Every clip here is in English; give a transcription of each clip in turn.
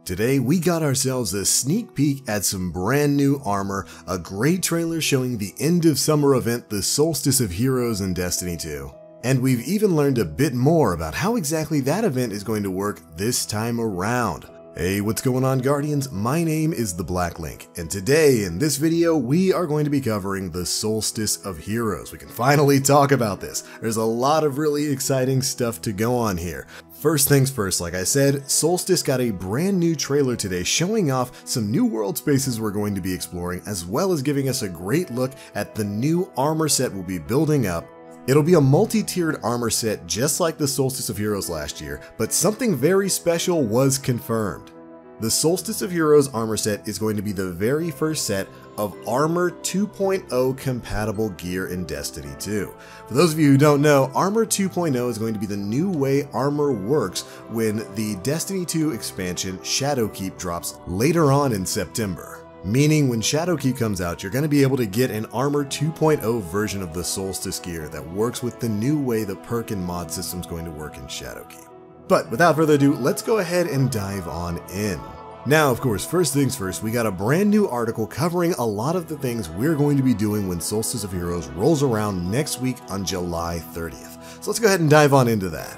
Today we got ourselves a sneak peek at some brand new armor, a great trailer showing the end of summer event, the Solstice of Heroes in Destiny 2. And we've even learned a bit more about how exactly that event is going to work this time around. Hey, what's going on, Guardians? My name is the Black Link, and today in this video we are going to be covering the Solstice of Heroes. We can finally talk about this. There's a lot of really exciting stuff to go on here. First things first, like I said, Solstice got a brand new trailer today showing off some new world spaces we're going to be exploring, as well as giving us a great look at the new armor set we'll be building up. It'll be a multi-tiered armor set just like the Solstice of Heroes last year, but something very special was confirmed. The Solstice of Heroes armor set is going to be the very first set of Armor 2.0 compatible gear in Destiny 2. For those of you who don't know, Armor 2.0 is going to be the new way armor works when the Destiny 2 expansion Shadowkeep drops later on in September. Meaning when Shadowkeep comes out, you're going to be able to get an Armor 2.0 version of the Solstice gear that works with the new way the perk and mod system is going to work in Shadowkeep. But without further ado, let's go ahead and dive on in. Now, of course, first things first, we got a brand new article covering a lot of the things we're going to be doing when Solstice of Heroes rolls around next week on July 30th. So let's go ahead and dive on into that.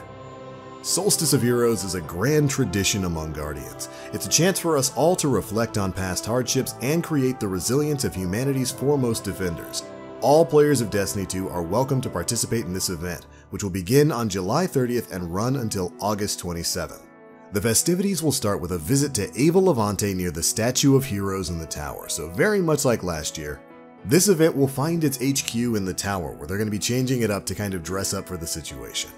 Solstice of Heroes is a grand tradition among Guardians. It's a chance for us all to reflect on past hardships and create the resilience of humanity's foremost defenders. All players of Destiny 2 are welcome to participate in this event, which will begin on July 30th and run until August 27th. The festivities will start with a visit to Ava Levante near the Statue of Heroes in the tower, so very much like last year. This event will find its HQ in the tower, where they're going to be changing it up to kind of dress up for the situation.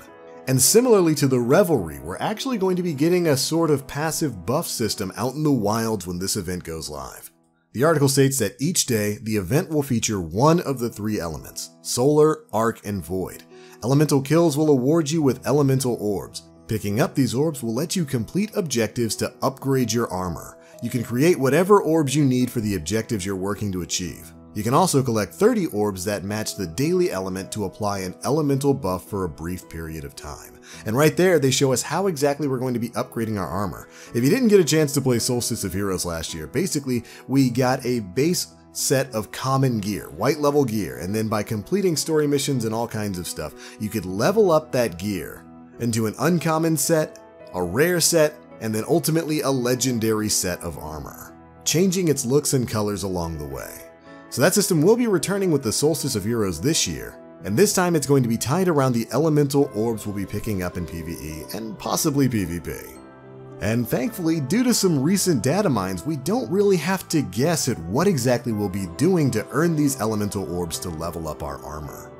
And similarly to the Revelry, we're actually going to be getting a sort of passive buff system out in the wilds when this event goes live. The article states that each day, the event will feature one of the three elements: Solar, Arc, and Void. Elemental kills will award you with elemental orbs. Picking up these orbs will let you complete objectives to upgrade your armor. You can create whatever orbs you need for the objectives you're working to achieve. You can also collect 30 orbs that match the daily element to apply an elemental buff for a brief period of time. And right there, they show us how exactly we're going to be upgrading our armor. If you didn't get a chance to play Solstice of Heroes last year, basically we got a base set of common gear, white level gear, and then by completing story missions and all kinds of stuff, you could level up that gear into an uncommon set, a rare set, and then ultimately a legendary set of armor, changing its looks and colors along the way. So that system will be returning with the Solstice of Heroes this year, and this time it's going to be tied around the elemental orbs we'll be picking up in PvE and possibly PvP. And thankfully, due to some recent data mines, we don't really have to guess at what exactly we'll be doing to earn these elemental orbs to level up our armor.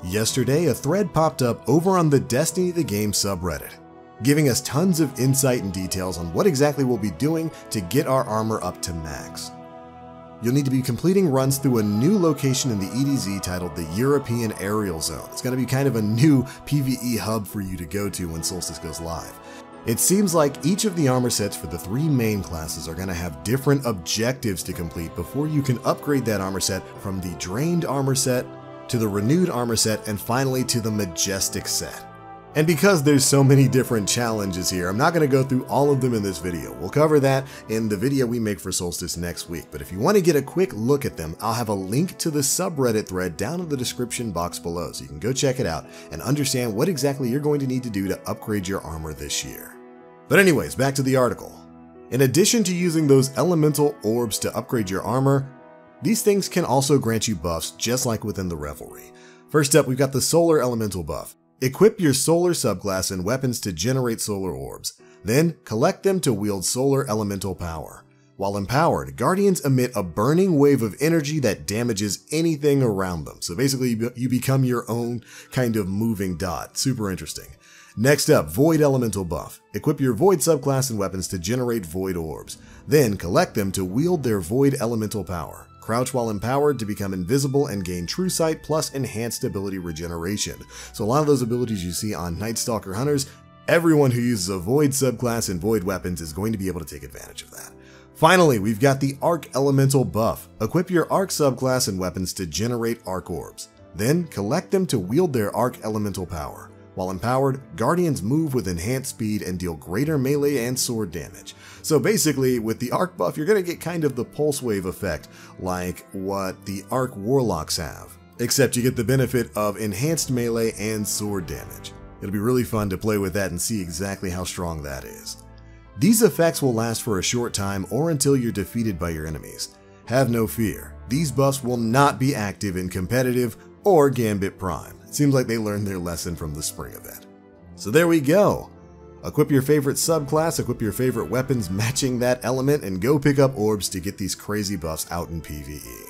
Yesterday, a thread popped up over on the Destiny the Game subreddit, giving us tons of insight and details on what exactly we'll be doing to get our armor up to max. You'll need to be completing runs through a new location in the EDZ titled the European Aerial Zone. It's going to be kind of a new PvE hub for you to go to when Solstice goes live. It seems like each of the armor sets for the three main classes are going to have different objectives to complete before you can upgrade that armor set from the Drained armor set to the Renewed armor set and finally to the Majestic set. And because there's so many different challenges here, I'm not going to go through all of them in this video. We'll cover that in the video we make for Solstice next week. But if you want to get a quick look at them, I'll have a link to the subreddit thread down in the description box below, so you can go check it out and understand what exactly you're going to need to do to upgrade your armor this year. But anyways, back to the article. In addition to using those elemental orbs to upgrade your armor, these things can also grant you buffs just like within the Revelry. First up, we've got the Solar Elemental buff. Equip your Solar subclass and weapons to generate solar orbs. Then, collect them to wield Solar Elemental power. While empowered, Guardians emit a burning wave of energy that damages anything around them. So basically, you become your own kind of moving dot. Super interesting. Next up, Void Elemental buff. Equip your Void subclass and weapons to generate Void orbs. Then, collect them to wield their Void Elemental power. Crouch while empowered to become invisible and gain True Sight plus enhanced ability regeneration. So a lot of those abilities you see on Night Stalker Hunters, everyone who uses a Void subclass and Void weapons is going to be able to take advantage of that. Finally, we've got the Arc Elemental buff. Equip your Arc subclass and weapons to generate Arc orbs. Then collect them to wield their Arc Elemental power. While empowered, Guardians move with enhanced speed and deal greater melee and sword damage. So basically, with the Arc buff, you're going to get kind of the pulse wave effect, like what the Arc Warlocks have. Except you get the benefit of enhanced melee and sword damage. It'll be really fun to play with that and see exactly how strong that is. These effects will last for a short time or until you're defeated by your enemies. Have no fear, these buffs will not be active in competitive or Gambit Prime. It seems like they learned their lesson from the spring event. So there we go. Equip your favorite subclass, equip your favorite weapons matching that element, and go pick up orbs to get these crazy buffs out in PvE.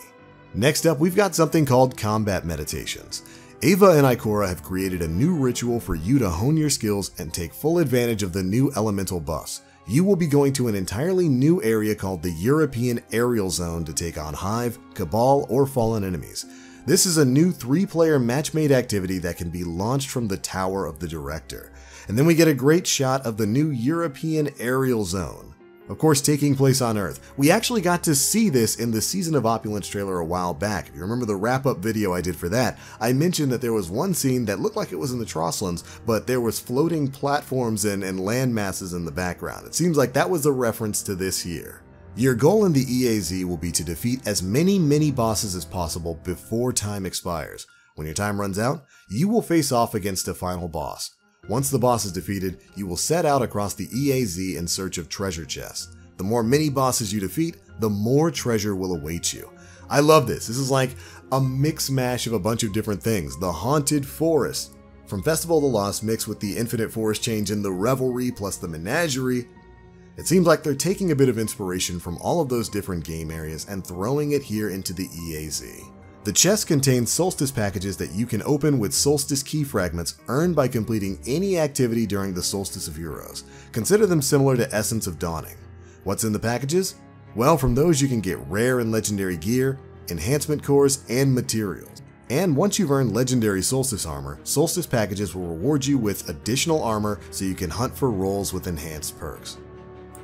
Next up, we've got something called Combat Meditations. Ava and Ikora have created a new ritual for you to hone your skills and take full advantage of the new elemental buffs. You will be going to an entirely new area called the European Aerial Zone to take on Hive, Cabal, or Fallen enemies. This is a new 3-player match-made activity that can be launched from the Tower of the Director. And then we get a great shot of the new European Aerial Zone. Of course, taking place on Earth. We actually got to see this in the Season of Opulence trailer a while back. If you remember the wrap-up video I did for that, I mentioned that there was one scene that looked like it was in the Trosslands, but there was floating platforms and land masses in the background. It seems like that was a reference to this here. Your goal in the EAZ will be to defeat as many mini-bosses as possible before time expires. When your time runs out, you will face off against a final boss. Once the boss is defeated, you will set out across the EAZ in search of treasure chests. The more mini-bosses you defeat, the more treasure will await you. I love this. This is like a mix-mash of a bunch of different things. The Haunted Forest, from Festival of the Lost mixed with the Infinite Forest change in the Revelry plus the Menagerie. It seems like they're taking a bit of inspiration from all of those different game areas and throwing it here into the EAZ. The chest contains Solstice packages that you can open with Solstice key fragments earned by completing any activity during the Solstice of Heroes. Consider them similar to Essence of Dawning. What's in the packages? Well, from those you can get rare and legendary gear, enhancement cores, and materials. And once you've earned legendary Solstice armor, Solstice packages will reward you with additional armor so you can hunt for roles with enhanced perks.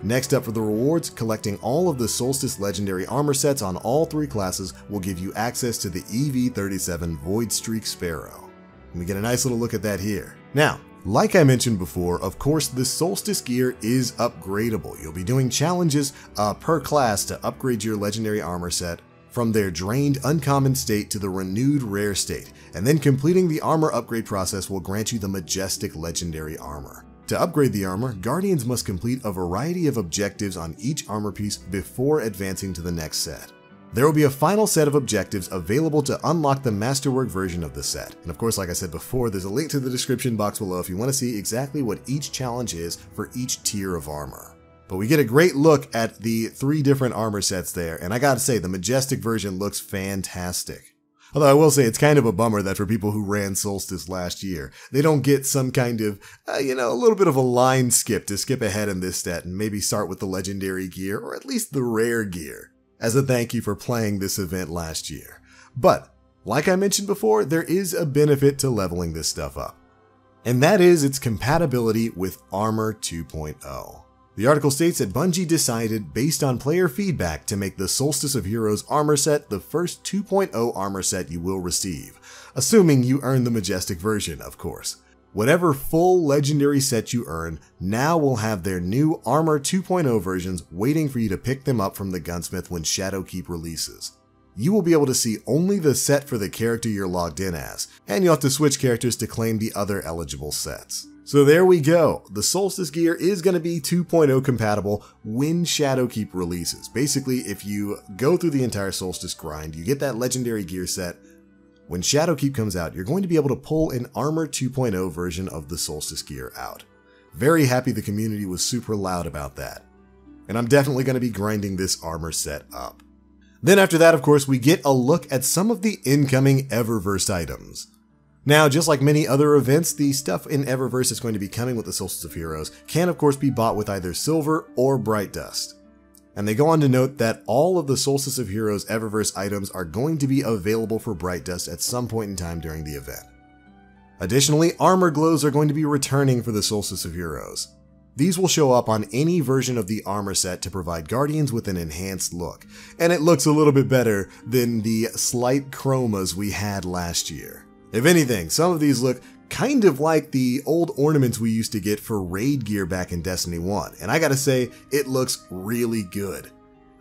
Next up for the rewards, collecting all of the Solstice legendary armor sets on all 3 classes will give you access to the EV-37 Void Streak Sparrow. And we get a nice little look at that here. Now, like I mentioned before, of course the Solstice gear is upgradable. You'll be doing challenges per class to upgrade your legendary armor set from their drained uncommon state to the renewed rare state, and then completing the armor upgrade process will grant you the majestic legendary armor. To upgrade the armor, Guardians must complete a variety of objectives on each armor piece before advancing to the next set. There will be a final set of objectives available to unlock the Masterwork version of the set. And of course, like I said before, there's a link to the description box below if you want to see exactly what each challenge is for each tier of armor. But we get a great look at the 3 different armor sets there, and I gotta say, the Majestic version looks fantastic. Although I will say it's kind of a bummer that for people who ran Solstice last year, they don't get some kind of, a little bit of a line skip to skip ahead in this set and maybe start with the legendary gear or at least the rare gear as a thank you for playing this event last year. But, like I mentioned before, there is a benefit to leveling this stuff up. And that is its compatibility with Armor 2.0. The article states that Bungie decided, based on player feedback, to make the Solstice of Heroes armor set the first 2.0 armor set you will receive, assuming you earn the Majestic version, of course. Whatever full legendary set you earn now will have their new Armor 2.0 versions waiting for you to pick them up from the gunsmith when Shadowkeep releases. You will be able to see only the set for the character you're logged in as, and you'll have to switch characters to claim the other eligible sets. So there we go. The Solstice gear is going to be 2.0 compatible when Shadowkeep releases. Basically, if you go through the entire Solstice grind, you get that legendary gear set. When Shadowkeep comes out, you're going to be able to pull an Armor 2.0 version of the Solstice gear out. Very happy the community was super loud about that. And I'm definitely going to be grinding this armor set up. Then after that, of course, we get a look at some of the incoming Eververse items. Now, just like many other events, the stuff in Eververse that's going to be coming with the Solstice of Heroes can of course be bought with either silver or bright dust. And they go on to note that all of the Solstice of Heroes Eververse items are going to be available for bright dust at some point in time during the event. Additionally, armor glows are going to be returning for the Solstice of Heroes. These will show up on any version of the armor set to provide Guardians with an enhanced look, and it looks a little bit better than the slight chromas we had last year. If anything, some of these look kind of like the old ornaments we used to get for raid gear back in Destiny 1, and I gotta say, it looks really good.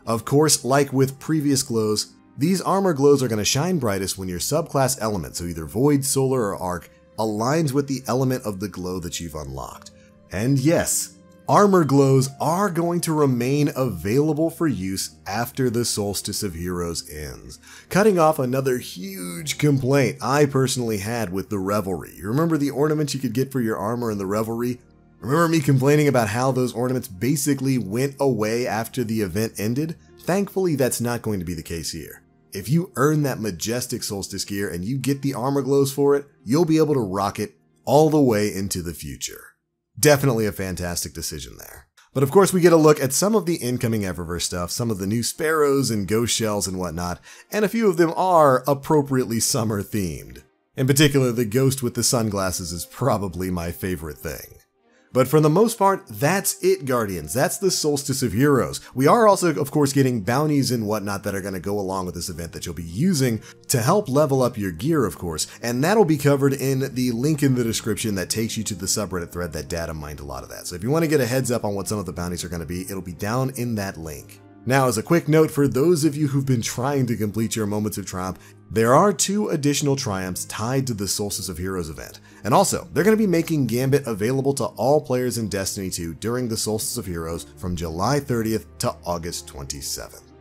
Of course, like with previous glows, these armor glows are going to shine brightest when your subclass element, so either Void, Solar, or Arc, aligns with the element of the glow that you've unlocked. And yes, armor glows are going to remain available for use after the Solstice of Heroes ends, cutting off another huge complaint I personally had with the Revelry. You remember the ornaments you could get for your armor in the Revelry? Remember me complaining about how those ornaments basically went away after the event ended? Thankfully, that's not going to be the case here. If you earn that majestic Solstice gear and you get the armor glows for it, you'll be able to rock it all the way into the future. Definitely a fantastic decision there. But of course we get a look at some of the incoming Eververse stuff, some of the new sparrows and ghost shells and whatnot, and a few of them are appropriately summer themed. In particular, the ghost with the sunglasses is probably my favorite thing. But for the most part, that's it, Guardians. That's the Solstice of Heroes. We are also, of course, getting bounties and whatnot that are going to go along with this event that you'll be using to help level up your gear, of course. And that'll be covered in the link in the description that takes you to the subreddit thread that data mined a lot of that. So if you want to get a heads up on what some of the bounties are going to be, it'll be down in that link. Now, as a quick note for those of you who've been trying to complete your Moments of Triumph, there are 2 additional triumphs tied to the Solstice of Heroes event. And also, they're going to be making Gambit available to all players in Destiny 2 during the Solstice of Heroes from July 30th to August 27th.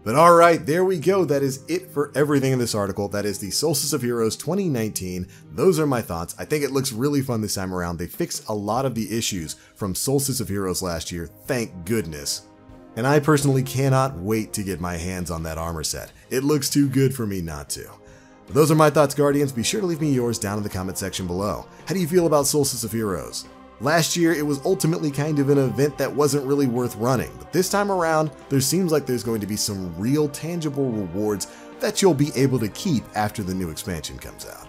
But alright, there we go. That is it for everything in this article. That is the Solstice of Heroes 2019. Those are my thoughts. I think it looks really fun this time around. They fixed a lot of the issues from Solstice of Heroes last year, thank goodness. And I personally cannot wait to get my hands on that armor set. It looks too good for me not to. But those are my thoughts, Guardians. Be sure to leave me yours down in the comment section below. How do you feel about Solstice of Heroes? Last year, it was ultimately kind of an event that wasn't really worth running, but this time around, there seems like there's going to be some real tangible rewards that you'll be able to keep after the new expansion comes out.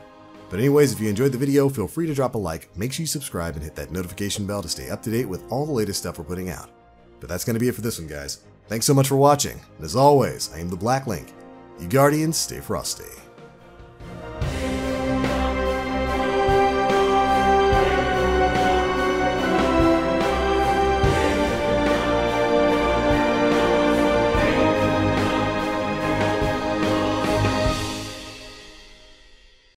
But anyways, if you enjoyed the video, feel free to drop a like, make sure you subscribe, and hit that notification bell to stay up to date with all the latest stuff we're putting out. But that's going to be it for this one, guys. Thanks so much for watching, and as always, I am the Black Link. You Guardians, stay frosty.